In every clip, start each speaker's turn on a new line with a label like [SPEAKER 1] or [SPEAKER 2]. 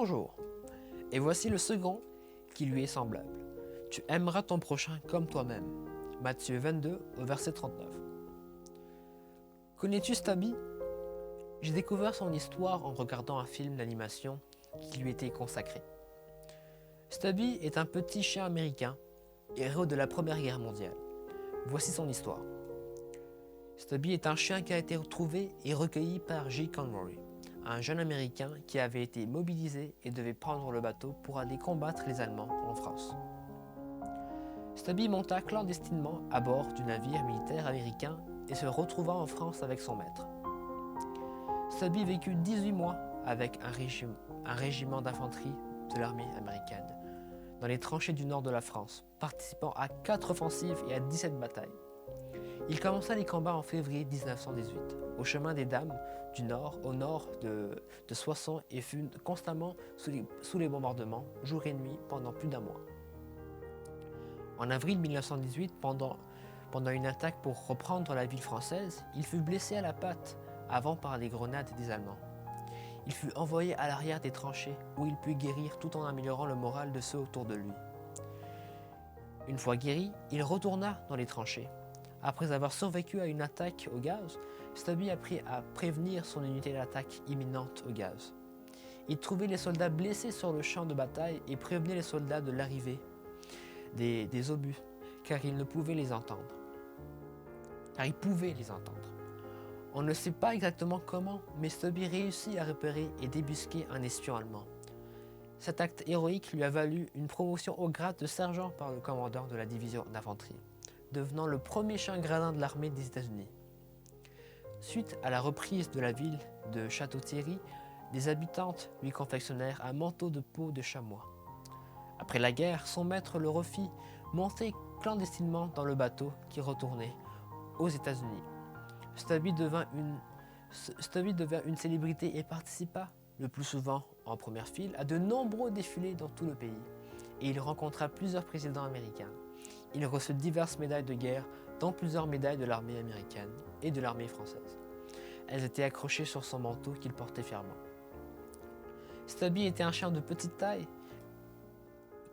[SPEAKER 1] Bonjour, et voici le second qui lui est semblable. Tu aimeras ton prochain comme toi-même. Matthieu 22 au verset 39. Connais-tu Stubby? J'ai découvert son histoire en regardant un film d'animation qui lui était consacré. Stubby est un petit chien américain, héros de la Première Guerre mondiale. Voici son histoire. Stubby est un chien qui a été retrouvé et recueilli par J. Conroy, un jeune américain qui avait été mobilisé et devait prendre le bateau pour aller combattre les Allemands en France. Stubby monta clandestinement à bord du navire militaire américain et se retrouva en France avec son maître. Stubby vécut 18 mois avec un régiment d'infanterie de l'armée américaine dans les tranchées du nord de la France, participant à 4 offensives et à 17 batailles. Il commença les combats en février 1918, au chemin des Dames du Nord, au nord de Soissons, et fut constamment sous les bombardements, jour et nuit, pendant plus d'un mois. En avril 1918, pendant une attaque pour reprendre la ville française, il fut blessé à la patte avant par des grenades des Allemands. Il fut envoyé à l'arrière des tranchées où il put guérir tout en améliorant le moral de ceux autour de lui. Une fois guéri, il retourna dans les tranchées. Après avoir survécu à une attaque au gaz, Stubby apprit à prévenir son unité d'attaque imminente au gaz. Il trouvait les soldats blessés sur le champ de bataille et prévenait les soldats de l'arrivée des obus, car il pouvait les entendre. On ne sait pas exactement comment, mais Stubby réussit à repérer et débusquer un espion allemand. Cet acte héroïque lui a valu une promotion au grade de sergent par le commandant de la division d'infanterie, devenant le premier chien gradin de l'armée des États-Unis. Suite à la reprise de la ville de Château-Thierry, des habitantes lui confectionnèrent un manteau de peau de chamois. Après la guerre, son maître le refit monter clandestinement dans le bateau qui retournait aux États-Unis. Stubby devint une célébrité et participa, le plus souvent en première file, à de nombreux défilés dans tout le pays. Et il rencontra plusieurs présidents américains. Il reçut diverses médailles de guerre, dont plusieurs médailles de l'armée américaine et de l'armée française. Elles étaient accrochées sur son manteau qu'il portait fièrement. Stubby était un chien de petite taille,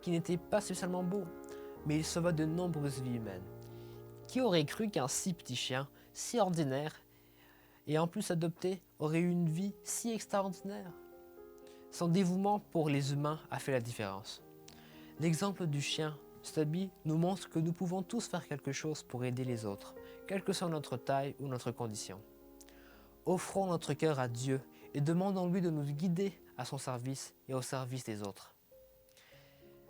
[SPEAKER 1] qui n'était pas spécialement beau, mais il sauva de nombreuses vies humaines. Qui aurait cru qu'un si petit chien, si ordinaire, et en plus adopté, aurait eu une vie si extraordinaire? Son dévouement pour les humains a fait la différence. L'exemple du chien Stubby nous montre que nous pouvons tous faire quelque chose pour aider les autres, quelle que soit notre taille ou notre condition. Offrons notre cœur à Dieu et demandons-lui de nous guider à son service et au service des autres.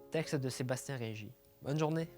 [SPEAKER 1] Texte de Sébastien Régis. Bonne journée.